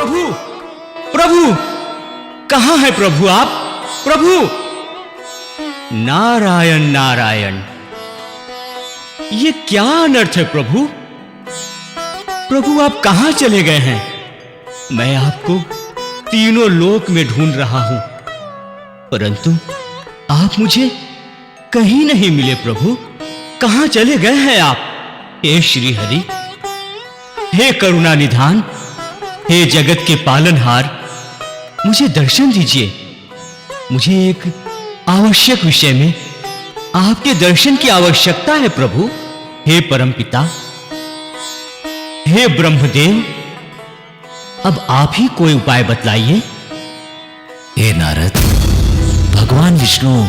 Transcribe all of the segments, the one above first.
प्रभु, प्रभु, कहां है प्रभु आप? प्रभु! नारायण नारायण, ये क्या अनर्थ है प्रभु? प्रभु आप कहां चले गए हैं? मैं आपको तीनों लोक में ढूंढ रहा हूं, परंतु आप मुझे कहीं नहीं मिले प्रभु। कहां चले गए हैं आप? हे श्री हरि, हे करुणा निधान, हे जगत के पालनहार, मुझे दर्शन दीजिए। मुझे एक आवश्यक विषय में आपके दर्शन की आवश्यकता है प्रभु। हे परमपिता, हे ब्रह्मदेव, अब आप ही कोई उपाय बतलाइए। हे नारद, भगवान विष्णु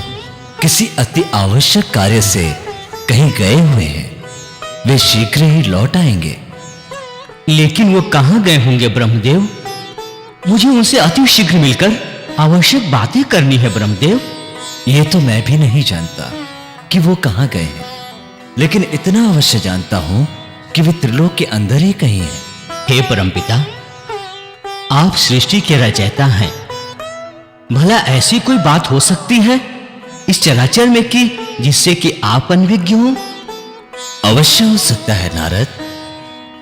किसी अति आवश्यक कार्य से कहीं गए हुए हैं। वे शीघ्र ही लौट आएंगे। लेकिन वो कहां गए होंगे ब्रह्मदेव? मुझे उनसे अति शीघ्र मिलकर आवश्यक बातें करनी है ब्रह्मदेव। ये तो मैं भी नहीं जानता कि वो कहां गए हैं, लेकिन इतना अवश्य जानता हूं कि वे त्रिलोक के अंदर ही कहीं हैं। हे परमपिता, आप सृष्टि के रचयिता हैं। भला ऐसी कोई बात हो सकती है इस चराचर में कि जिससे कि आप अनभिज्ञ हो? अवश्य हो सकता है नारद।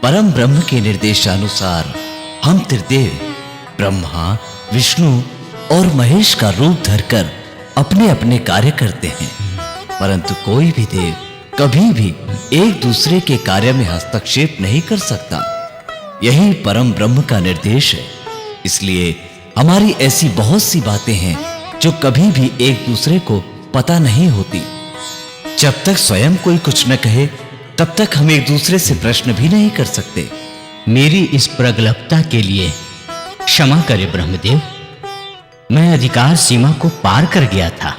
परम ब्रह्म के निर्देशानुसार हम त्रिदेव ब्रह्मा, विष्णु और महेश का रूप धरकर अपने अपने कार्य करते हैं, परंतु कोई भी देव कभी भी एक दूसरे के कार्य में हस्तक्षेप नहीं कर सकता। यही परम ब्रह्म का निर्देश है। इसलिए हमारी ऐसी बहुत सी बातें हैं जो कभी भी एक दूसरे को पता नहीं होती। जब तक स्वयं कोई कुछ न कहे तब तक हम एक दूसरे से प्रश्न भी नहीं कर सकते। मेरी इस प्रगल्भता के लिए क्षमा करे ब्रह्मदेव। मैं अधिकार सीमा को पार कर गया था।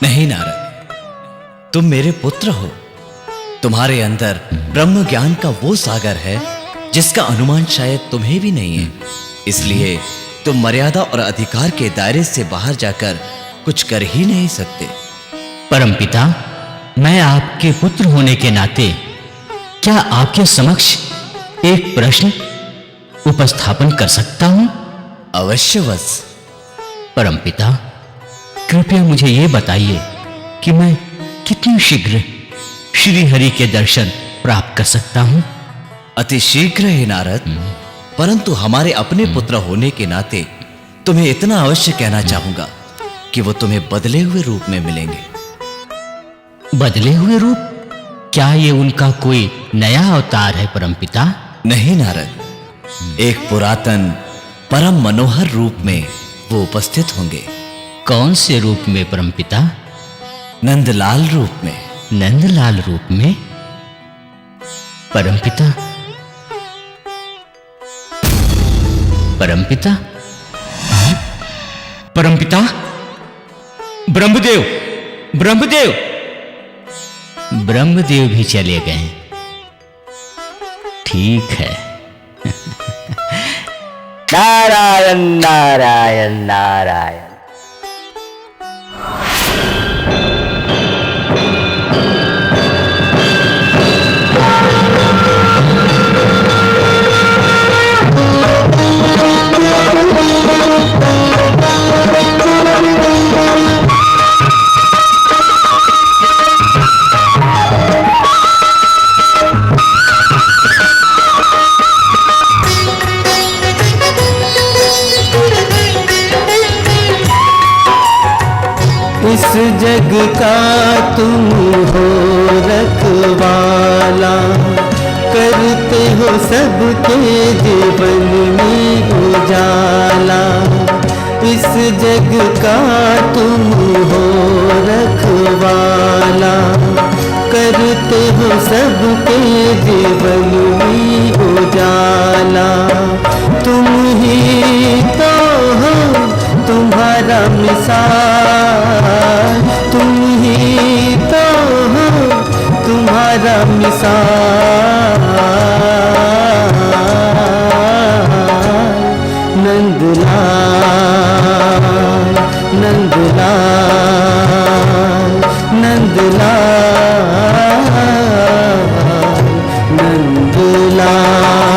नहीं नारद, तुम मेरे पुत्र हो। तुम्हारे अंदर ब्रह्म ज्ञान का वो सागर है जिसका अनुमान शायद तुम्हें भी नहीं है। इसलिए तुम मर्यादा और अधिकार के दायरे से बाहर जाकर कुछ कर ही नहीं सकते। परमपिता, मैं आपके पुत्र होने के नाते क्या आपके समक्ष एक प्रश्न उपस्थापन कर सकता हूं? अवश्य वश। परमपिता, कृपया मुझे यह बताइए कि मैं कितनी शीघ्र श्री हरि के दर्शन प्राप्त कर सकता हूं? अति शीघ्र है नारद, परंतु हमारे अपने पुत्र होने के नाते तुम्हें इतना अवश्य कहना चाहूंगा कि वो तुम्हें बदले हुए रूप में मिलेंगे। बदले हुए रूप? क्या ये उनका कोई नया अवतार है परमपिता? नहीं नारद, एक पुरातन परम मनोहर रूप में वो उपस्थित होंगे। कौन से रूप में परमपिता? नंदलाल रूप में। नंदलाल रूप में? परमपिता, परमपिता, परमपिता, ब्रह्मदेव, ब्रह्मदेव, ब्रह्मदेव भी चले गए। ठीक है। नारायण नारायण नारायण। इस जग का तुम हो रखवाला, करते हो सबके जीवन में उजाला। इस जग का तुम हो रखवाला, करते हो सबके जीवन में उजाला। तुम ही तो हो तुम्हारा मिसाल, तुम ही तो हो तुम्हारा मिसाल। नंदलाल नंदलाल नंदलाल नंदलाल।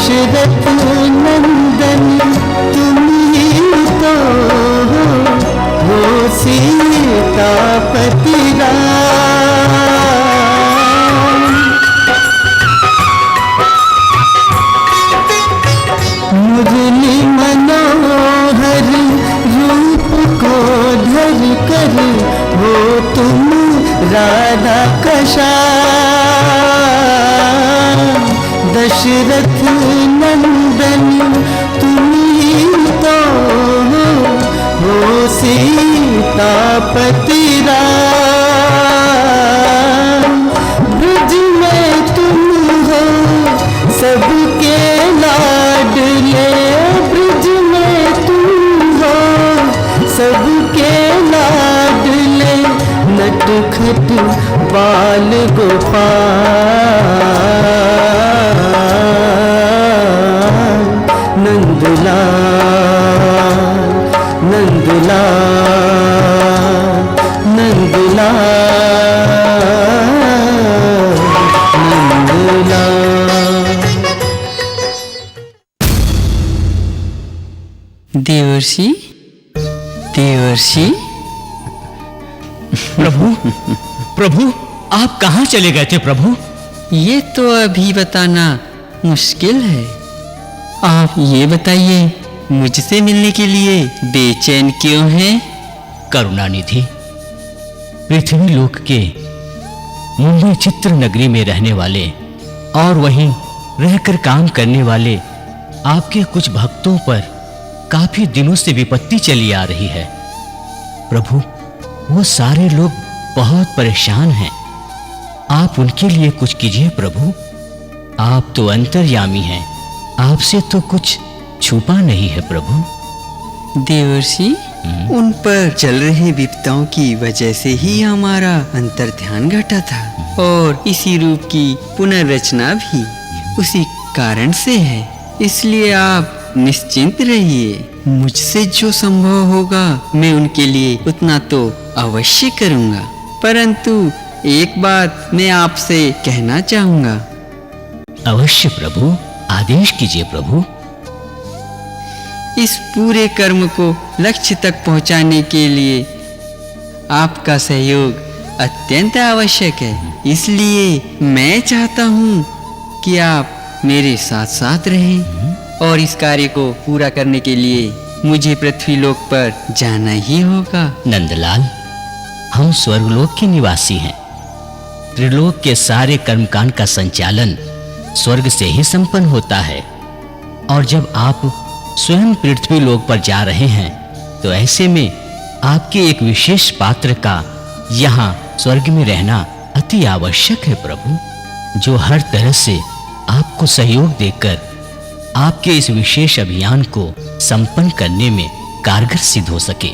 दशरथ नंदन तुम ही तो हो सीतापति राम। मुरली मनोहर रूप को धर कर हो तुम राधा का श्याम। दशरथ नंदन तुम ही तो हो सीतापति राम। ब्रज में तुम हो सबके लाडले, ब्रज में तुम हो सबके लाडले, नटखट बाल गोपाल। नंदलाल नंदलाल नंदलाल नंदलाल। देवर्षि, देवर्षि, प्रभु प्रभु आप कहाँ चले गए थे प्रभु? ये तो अभी बताना मुश्किल है। आप ये बताइए, मुझसे मिलने के लिए बेचैन क्यों हैं? करुणानिधि, पृथ्वी लोक के मुंबई चित्र नगरी में रहने वाले और वहीं रहकर काम करने वाले आपके कुछ भक्तों पर काफी दिनों से विपत्ति चली आ रही है। प्रभु, वो सारे लोग बहुत परेशान हैं। आप उनके लिए कुछ कीजिए प्रभु। आप तो अंतर्यामी हैं, आपसे तो कुछ छुपा नहीं है प्रभु। देवर्षि, उन पर चल रहे विपदाओं की वजह से ही हमारा अंतर्ध्यान घटा था और इसी रूप की पुनर्रचना भी उसी कारण से है। इसलिए आप निश्चिंत रहिए, मुझसे जो संभव होगा मैं उनके लिए उतना तो अवश्य करूंगा। परंतु एक बात मैं आपसे कहना चाहूंगा। अवश्य प्रभु, आदेश कीजिए प्रभु। इस पूरे कर्म को लक्ष्य तक पहुंचाने के लिए आपका सहयोग अत्यंत आवश्यक है। इसलिए मैं चाहता हूं कि आप मेरे साथ साथ रहें और इस कार्य को पूरा करने के लिए मुझे पृथ्वीलोक पर जाना ही होगा। नंदलाल, हम स्वर्गलोक के निवासी हैं। त्रिलोक के सारे कर्मकांड का संचालन स्वर्ग से ही संपन्न होता है और जब आप स्वयं पृथ्वी लोक पर जा रहे हैं तो ऐसे में आपके एक विशेष पात्र का यहाँ स्वर्ग में रहना अति आवश्यक है प्रभु, जो हर तरह से आपको सहयोग देकर आपके इस विशेष अभियान को संपन्न करने में कारगर सिद्ध हो सके।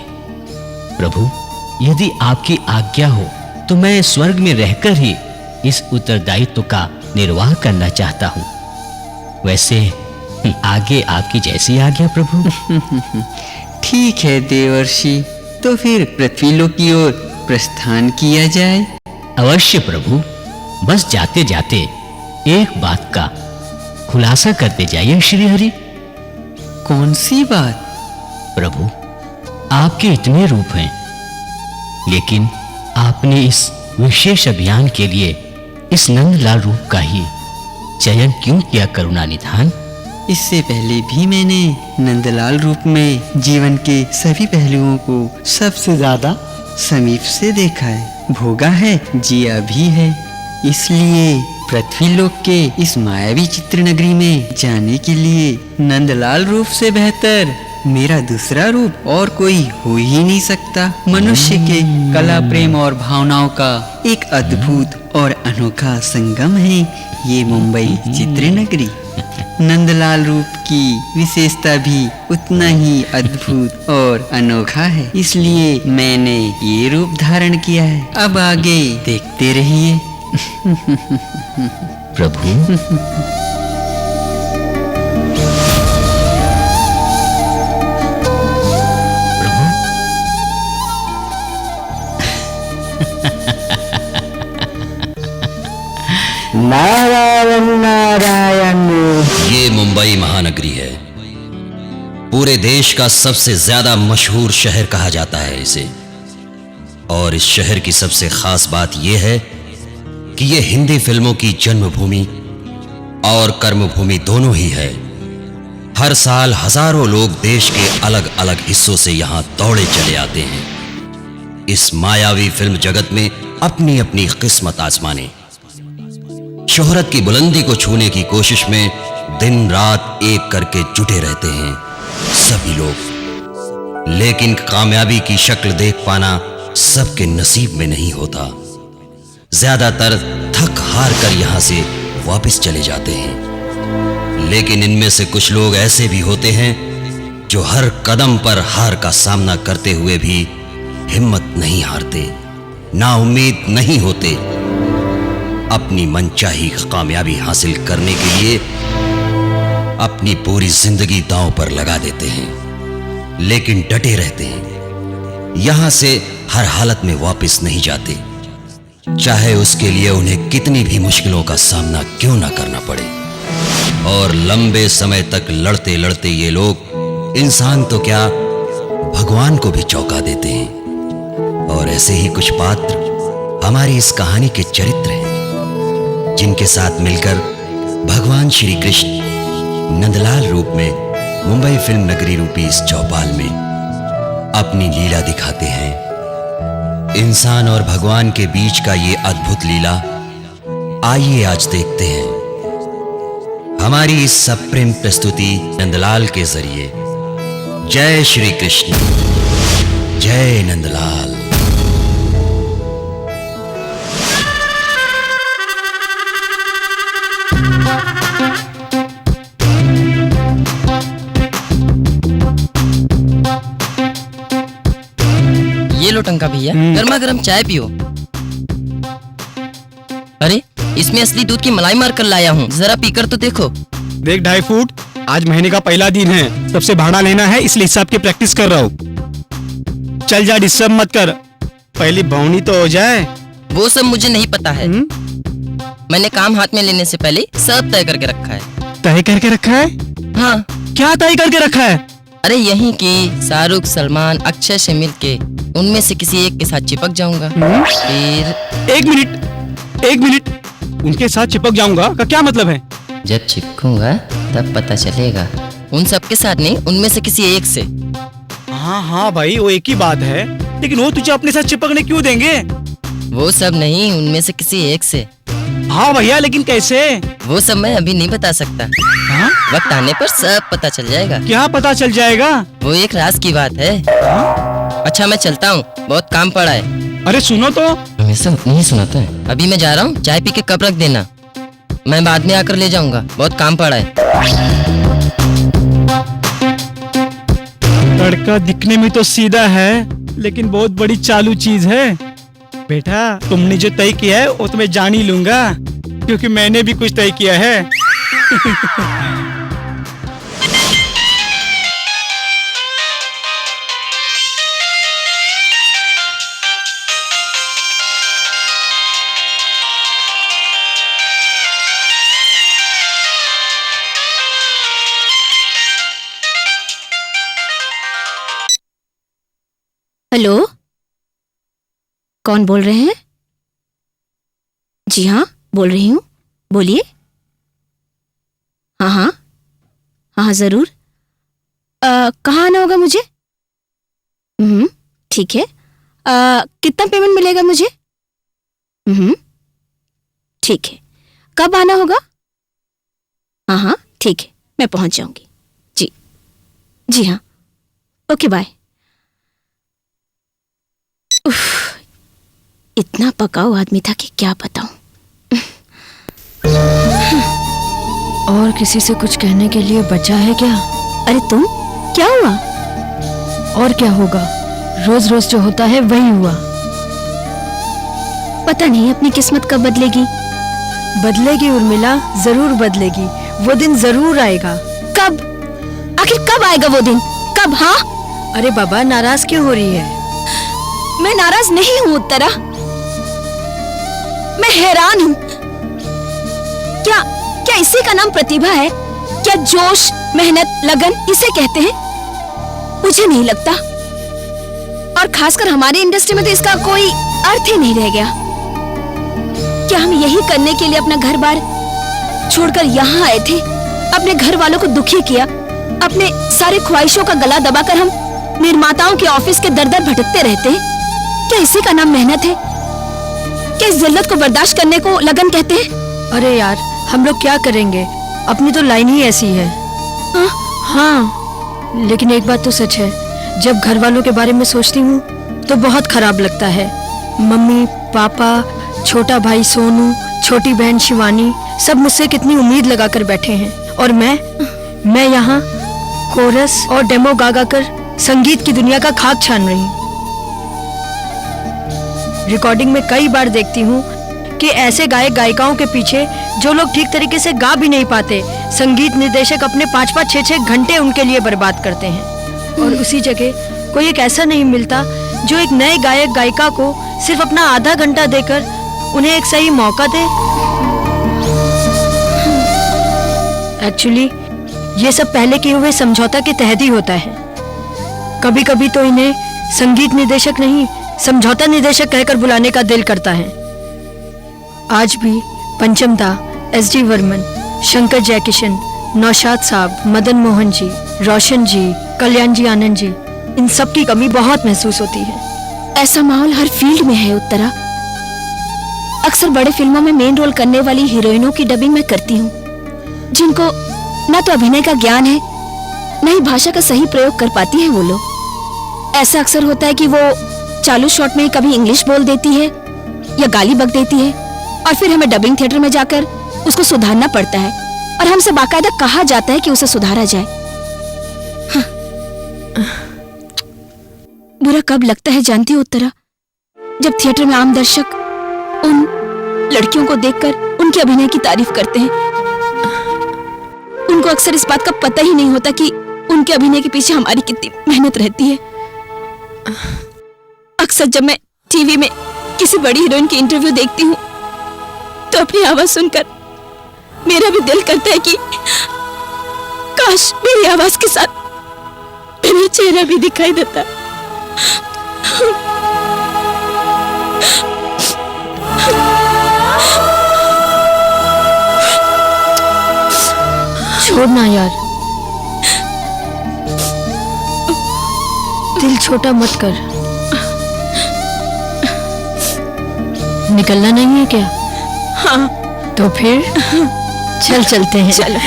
प्रभु, यदि आपकी आज्ञा हो तो मैं स्वर्ग में रहकर ही इस उत्तरदायित्व का निर्वाह करना चाहता हूँ। वैसे आगे आपकी जैसी आज्ञा प्रभु। ठीक है देवर्षि, तो फिर पृथ्वीलोक की ओर प्रस्थान किया जाए। अवश्य प्रभु, बस जाते जाते एक बात का खुलासा करते जाइए श्री हरि। कौन सी बात? प्रभु, आपके इतने रूप हैं, लेकिन आपने इस विशेष अभियान के लिए इस नंदलाल रूप का ही चयन क्यों किया करुणानिधान? इससे पहले भी मैंने नंदलाल रूप में जीवन के सभी पहलुओं को सबसे ज्यादा समीप से देखा है, भोगा है, जिया भी है। इसलिए पृथ्वीलोक के इस मायावी चित्र नगरी में जाने के लिए नंदलाल रूप से बेहतर मेरा दूसरा रूप और कोई हो ही नहीं सकता। मनुष्य के कला, प्रेम और भावनाओं का एक अद्भुत और अनोखा संगम है ये मुंबई चित्र नगरी। नंदलाल रूप की विशेषता भी उतना ही अद्भुत और अनोखा है, इसलिए मैंने ये रूप धारण किया है। अब आगे देखते रहिए। प्रभु, नारायण नारायण। ये मुंबई मुंबई महानगरी है। पूरे देश का सबसे ज्यादा मशहूर शहर कहा जाता है इसे। और इस शहर की सबसे खास बात यह है कि यह हिंदी फिल्मों की जन्मभूमि और कर्मभूमि दोनों ही है। हर साल हजारों लोग देश के अलग अलग हिस्सों से यहां दौड़े चले आते हैं इस मायावी फिल्म जगत में अपनी अपनी किस्मत आजमाने। शोहरत की बुलंदी को छूने की कोशिश में दिन रात एक करके जुटे रहते हैं सभी लोग। लेकिन कामयाबी की शक्ल देख पाना सबके नसीब में नहीं होता। ज्यादातर थक हार कर यहां से वापस चले जाते हैं। लेकिन इनमें से कुछ लोग ऐसे भी होते हैं जो हर कदम पर हार का सामना करते हुए भी हिम्मत नहीं हारते, नाउम्मीद नहीं होते। अपनी मनचाही कामयाबी हासिल करने के लिए अपनी पूरी जिंदगी दांव पर लगा देते हैं, लेकिन डटे रहते हैं। यहां से हर हालत में वापस नहीं जाते, चाहे उसके लिए उन्हें कितनी भी मुश्किलों का सामना क्यों ना करना पड़े। और लंबे समय तक लड़ते लड़ते ये लोग इंसान तो क्या भगवान को भी चौंका देते हैं। और ऐसे ही कुछ पात्र हमारी इस कहानी के चरित्र हैं, जिनके साथ मिलकर भगवान श्री कृष्ण नंदलाल रूप में मुंबई फिल्म नगरी रूपी इस चौपाल में अपनी लीला दिखाते हैं। इंसान और भगवान के बीच का ये अद्भुत लीला आइए आज देखते हैं हमारी इस सप्रेम प्रस्तुति नंदलाल के जरिए। जय श्री कृष्ण, जय नंदलाल। ये लो टंका भैया, गर्मा गर्म चाय पियो। अरे इसमें असली दूध की मलाई मार कर लाया हूँ, जरा पीकर तो देखो। देख 2.5 फुट, आज महीने का पहला दिन है, सबसे भाड़ा लेना है, इसलिए हिसाब की प्रैक्टिस कर रहा हूँ। चल जा, डिस्टर्ब मत कर, पहली भौनी तो हो जाए। वो सब मुझे नहीं पता है। मैंने काम हाथ में लेने से पहले सब तय करके रखा है। तय करके रखा है? हाँ। क्या तय करके रखा है? अरे यही कि शाहरुख, सलमान, अक्षय से मिलके उनमें से किसी एक के साथ चिपक जाऊंगा। फिर एक मिनट, उनके साथ चिपक जाऊंगा का क्या मतलब है? जब चिपकूंगा तब पता चलेगा। उन सब के साथ नहीं, उनमें से किसी एक से। हाँ भाई, वो एक ही बात है, लेकिन वो तुझे अपने साथ चिपकने क्यों देंगे? वो सब नहीं, उनमें से किसी एक से। हाँ भैया, लेकिन कैसे? वो सब मैं अभी नहीं बता सकता। हाँ? वक्त आने पर सब पता चल जाएगा। क्या पता चल जाएगा? वो एक राज की बात है। अच्छा मैं चलता हूँ, बहुत काम पड़ा है। अरे सुनो तो। हमेशा उतनी ही सुनाता है। अभी मैं जा रहा हूँ, चाय पी के कब रख देना, मैं बाद में आकर ले जाऊंगा, बहुत काम पड़ा है। लड़का दिखने में तो सीधा है, लेकिन बहुत बड़ी चालू चीज है। बेटा, तुमने जो तय किया है वो तो मैं जान ही लूंगा, क्योंकि मैंने भी कुछ तय किया है। हेलो, कौन बोल रहे हैं? जी हाँ, बोल रही हूँ, बोलिए। हाँ हाँ हाँ जरूर। कहाँ आना होगा मुझे? ठीक है। कितना पेमेंट मिलेगा मुझे? ठीक है। कब आना होगा? हाँ हाँ ठीक है, मैं पहुंच जाऊंगी। जी जी हाँ, ओके बाय। इतना पकाऊ आदमी था कि क्या बताऊं। और किसी से कुछ कहने के लिए बचा है क्या? अरे तुम, क्या हुआ? और क्या होगा, रोज रोज जो होता है वही हुआ। पता नहीं अपनी किस्मत कब बदलेगी। बदलेगी उर्मिला, जरूर बदलेगी, वो दिन जरूर आएगा। कब? आखिर कब आएगा वो दिन? कब? हाँ? अरे बाबा, नाराज क्यों हो रही है? मैं नाराज नहीं हूँ उत्तरा, मैं हैरान हूँ। क्या क्या इसी का नाम प्रतिभा है? क्या जोश, मेहनत, लगन इसे कहते हैं? मुझे नहीं लगता। और खासकर हमारी इंडस्ट्री में तो इसका कोई अर्थ ही नहीं रह गया। क्या हम यही करने के लिए अपना घर बार छोड़कर यहाँ आए थे? अपने घर वालों को दुखी किया, अपने सारे ख्वाहिशों का गला दबाकर हम निर्माताओं के ऑफिस के दर दर भटकते रहते? क्या इसी का नाम मेहनत है? क्या इस जिल्लत को बर्दाश्त करने को लगन कहते हैं? अरे यार, हम लोग क्या करेंगे, अपनी तो लाइन ही ऐसी है। हाँ, लेकिन एक बात तो सच है, जब घर वालों के बारे में सोचती हूँ तो बहुत खराब लगता है। मम्मी, पापा, छोटा भाई सोनू, छोटी बहन शिवानी, सब मुझसे कितनी उम्मीद लगाकर बैठे हैं, और मैं यहाँ कोरस और डेमो गा गा कर संगीत की दुनिया का खाक छान रही हूँ। रिकॉर्डिंग में कई बार देखती हूँ कि ऐसे गायक गायिकाओं के पीछे जो लोग ठीक तरीके से गा भी नहीं पाते, संगीत निर्देशक अपने 5-5, 6-6 घंटे उनके लिए बर्बाद करते हैं, और उसी जगह कोई एक ऐसा नहीं मिलता जो एक नए गायक गायिका को सिर्फ अपना आधा घंटा देकर उन्हें एक सही मौका दे। एक्चुअली ये सब पहले किए हुए समझौता के तहत ही होता है। कभी कभी तो इन्हें संगीत निर्देशक नहीं, समझौता निर्देशक कहकर बुलाने का दिल करता है। आज भी पंचम दा, एस.डी. वर्मन, शंकर जयकिशन, नौशाद साहब, मदन मोहन जी, रोशन जी, कल्याण जी, आनंद जी, इन सब की कमी बहुत महसूस होती है। ऐसा माहौल हर फील्ड में है उत्तरा। अक्सर बड़े फिल्मों में मेन रोल करने वाली हीरोइनों की डबिंग मैं करती हूँ, जिनको न तो अभिनय का ज्ञान है, न ही भाषा का सही प्रयोग कर पाती हैं वो लोग। ऐसा अक्सर होता है कि वो चालू शॉट में कभी इंग्लिश बोल देती है या गाली बक देती है, और फिर हमें डबिंग थिएटर में जाकर उसको सुधारना पड़ता है, और हमसे बाकायदा कहा जाता है कि उसे सुधारा जाए। हाँ। बुरा कब लगता है जानती हो उत्तरा, जब थिएटर में आम दर्शक उन लड़कियों को देखकर उनके अभिनय की तारीफ करते हैं। उनको अक्सर इस बात का पता ही नहीं होता कि उनके अभिनय के पीछे हमारी कितनी मेहनत रहती है। अक्सर जब मैं टीवी में किसी बड़ी हीरोइन की इंटरव्यू देखती हूँ तो अपनी आवाज सुनकर मेरा भी दिल करता है कि काश मेरी आवाज के साथ मेरा चेहरा भी दिखाई देता। छोड़ना यार, दिल छोटा मत कर। निकलना नहीं है क्या? हाँ। तो फिर चलते हैं। चलो।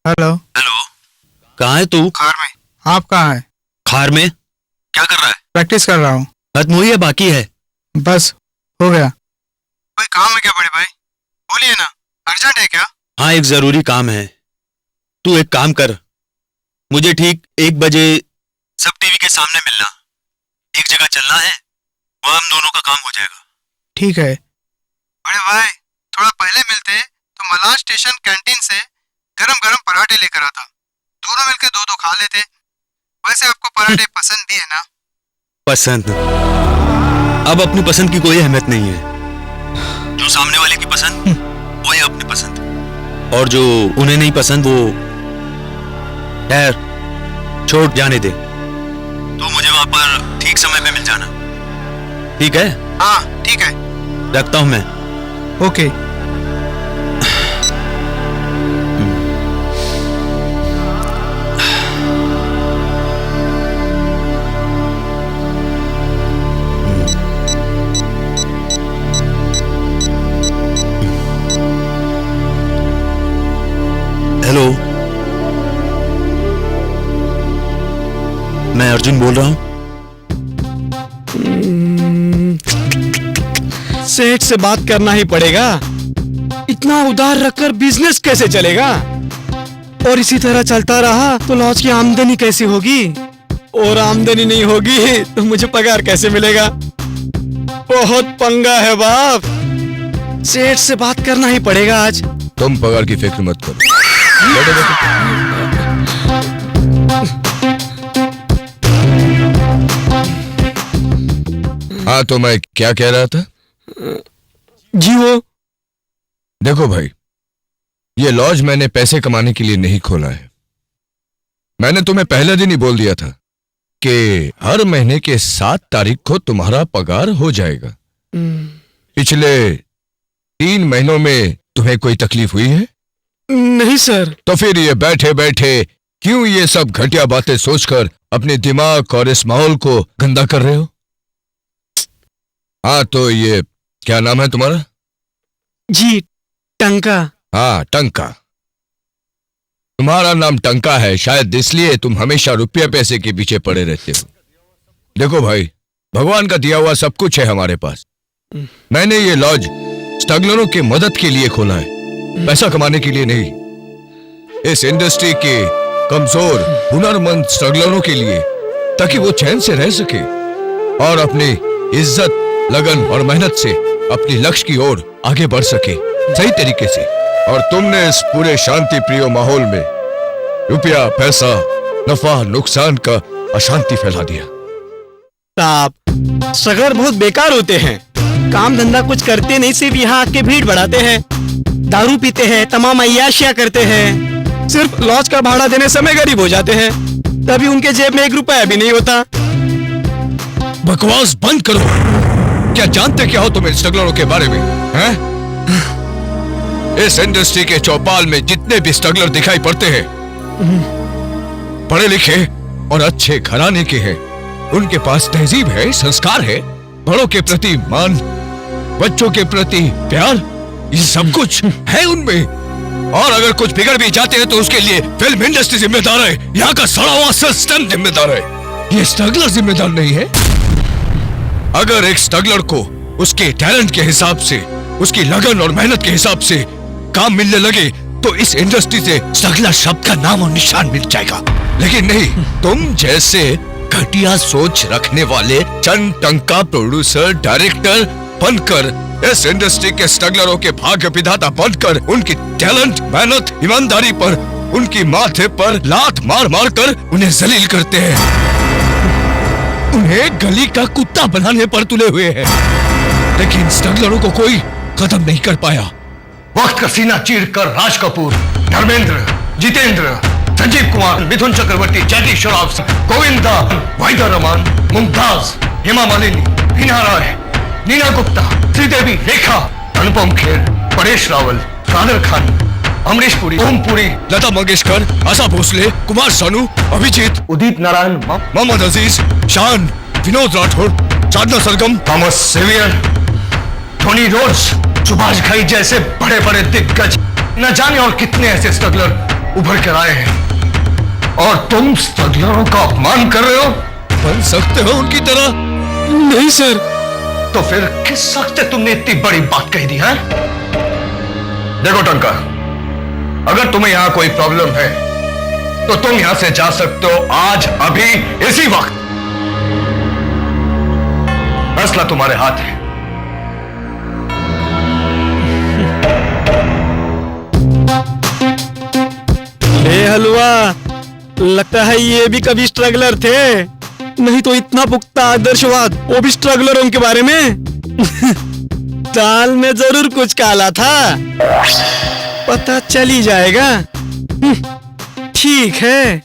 हेलो। हेलो, कहाँ है तू? खार में। आप कहाँ है? खार में? क्या कर रहा है? प्रैक्टिस कर रहा हूँ। खत्म हुई है, बाकी है? बस हो गया। कोई काम है क्या बड़े भाई? बोलिए ना, अर्जेंट है क्या? हाँ, एक जरूरी काम है। तू एक काम कर, मुझे ठीक 1 बजे सब टीवी के सामने मिलना। एक जगह चलना है, वहाँ हम दोनों का काम हो जाएगा। ठीक है। बड़े भाई, थोड़ा पहले मिलते तो मलाड स्टेशन कैंटीन से गरम गरम पराठे लेकर आता, दोनों मिलकर 2-2 खा लेते। वैसे आपको पराठे पसंद भी है ना? पसंद? अब अपनी पसंद की कोई अहमियत नहीं है। जो सामने वाले की पसंद, वो है अपनी पसंद, और जो उन्हें नहीं पसंद वो खैर छोड़, जाने दे। तो मुझे वहां पर ठीक समय पे मिल जाना, ठीक है? हाँ ठीक है। रखता हूं मैं। ओके। मैं अर्जुन बोल रहा हूँ। सेठ से बात करना ही पड़ेगा। इतना उधार रखकर बिजनेस कैसे चलेगा? और इसी तरह चलता रहा तो लॉज की आमदनी कैसी होगी? और आमदनी नहीं होगी तो मुझे पगार कैसे मिलेगा? बहुत पंगा है बाप। सेठ से बात करना ही पड़ेगा आज। तुम पगार की फिक्र मत करो। बैठो बैठो। हाँ, तो मैं क्या कह रहा था? जी वो देखो भाई, ये लॉज मैंने पैसे कमाने के लिए नहीं खोला है। मैंने तुम्हें पहले दिन ही बोल दिया था कि हर महीने के 7 तारीख को तुम्हारा पगार हो जाएगा। पिछले 3 महीनों में तुम्हें कोई तकलीफ हुई है? नहीं सर। तो फिर ये बैठे बैठे क्यों ये सब घटिया बातें सोचकर अपने दिमाग और इस माहौल को गंदा कर रहे हो? हाँ, तो ये क्या नाम है तुम्हारा? जी टंका। हाँ, टंका। तुम्हारा नाम टंका है शायद इसलिए तुम हमेशा रुपये पैसे के पीछे पड़े रहते हो। देखो भाई, भगवान का दिया हुआ सब कुछ है हमारे पास। मैंने ये लॉज स्ट्रगलरों की मदद के लिए खोला है, पैसा कमाने के लिए नहीं। इस इंडस्ट्री के कमजोर हुनरमंद स्ट्रगलरों के लिए, ताकि वो चैन से रह सके और अपनी इज्जत, लगन और मेहनत से अपनी लक्ष्य की ओर आगे बढ़ सके सही तरीके से। और तुमने इस पूरे शांति प्रिय माहौल में रुपया, पैसा, नफा नुकसान का अशांति फैला दिया। साहब, स्ट्रगलर बहुत बेकार होते हैं। काम धंधा कुछ करते नहीं, सिर्फ यहाँ आके भीड़ बढ़ाते हैं, दारू पीते हैं, तमाम अय्याशियां करते हैं। सिर्फ लॉज का भाड़ा देने समय गरीब हो जाते हैं, तभी उनके जेब में 1 रुपया भी नहीं होता। बकवास बंद करो। क्या जानते क्या हो तुम इन स्ट्रगलरों के बारे में? हैं? इस इंडस्ट्री के चौपाल में जितने भी स्ट्रगलर दिखाई पड़ते हैं, पढ़े लिखे और अच्छे घराने के हैं। उनके पास तहजीब है, संस्कार है, बड़ों के प्रति मान, बच्चों के प्रति प्यार, ये सब कुछ है उनमें। और अगर कुछ बिगड़ भी जाते हैं तो उसके लिए फिल्म इंडस्ट्री जिम्मेदार है, यहाँ का सड़ा हुआ सिस्टम जिम्मेदार है, ये स्ट्रगलर जिम्मेदार नहीं है। अगर एक स्ट्रगलर को उसके टैलेंट के हिसाब से, उसकी लगन और मेहनत के हिसाब से काम मिलने लगे तो इस इंडस्ट्री से स्ट्रगलर शब्द का नाम और निशान मिल जाएगा। लेकिन नहीं, तुम जैसे घटिया सोच रखने वाले चंद टंका प्रोड्यूसर, डायरेक्टर बनकर इस इंडस्ट्री के स्ट्रगलरों के भाग्य विधाता बनकर उनकी टैलेंट, मेहनत, ईमानदारी पर उनकी माथे पर लात मार मार कर उन्हें जलील करते हैं, उन्हें गली का कुत्ता बनाने पर तुले हुए हैं। लेकिन स्ट्रगलरों को कोई कदम नहीं कर पाया। वक्त का सीना चीर कर राज कपूर, धर्मेंद्र, जितेंद्र, संजीव कुमार, मिथुन चक्रवर्ती, जयदीप श्रॉफ, गोविंदा, वाहिदा रहमान, मुमताज, हेमा मालिनी, हीना राय, नीना गुप्ता, श्रीदेवी, रेखा, अनुपम खेर, परेश रावल, कादर खान, अमरीश पुरी, ओम पुरी, लता मंगेशकर, आशा भोसले, कुमार सानू, अभिजीत, उदित नारायण, मोहम्मद अजीज, शान, Vinod Rathore, Sadhana Sargam, Thomas saviour, Tony रोज, सुभाष घई जैसे बड़े बड़े दिग्गज, न जाने और कितने ऐसे स्ट्रगलर उभर कर आए हैं। और तुम स्ट्रगलरों का अपमान कर रहे हो? बन सकते हो उनकी तरह? नहीं सर। तो फिर किस वक्त तुमने इतनी बड़ी बात कह दी है? देखो टंका, अगर तुम्हें यहां कोई प्रॉब्लम है तो तुम यहां से जा सकते हो आज, अभी, इसी वक्त। फैसला तुम्हारे हाथ है। ले हलवा, लगता है ये भी कभी स्ट्रगलर थे, नहीं तो इतना पुख्ता आदर्शवाद, वो भी स्ट्रगलरों के बारे में। दाल में जरूर कुछ काला था, पता चल ही जाएगा। ठीक है।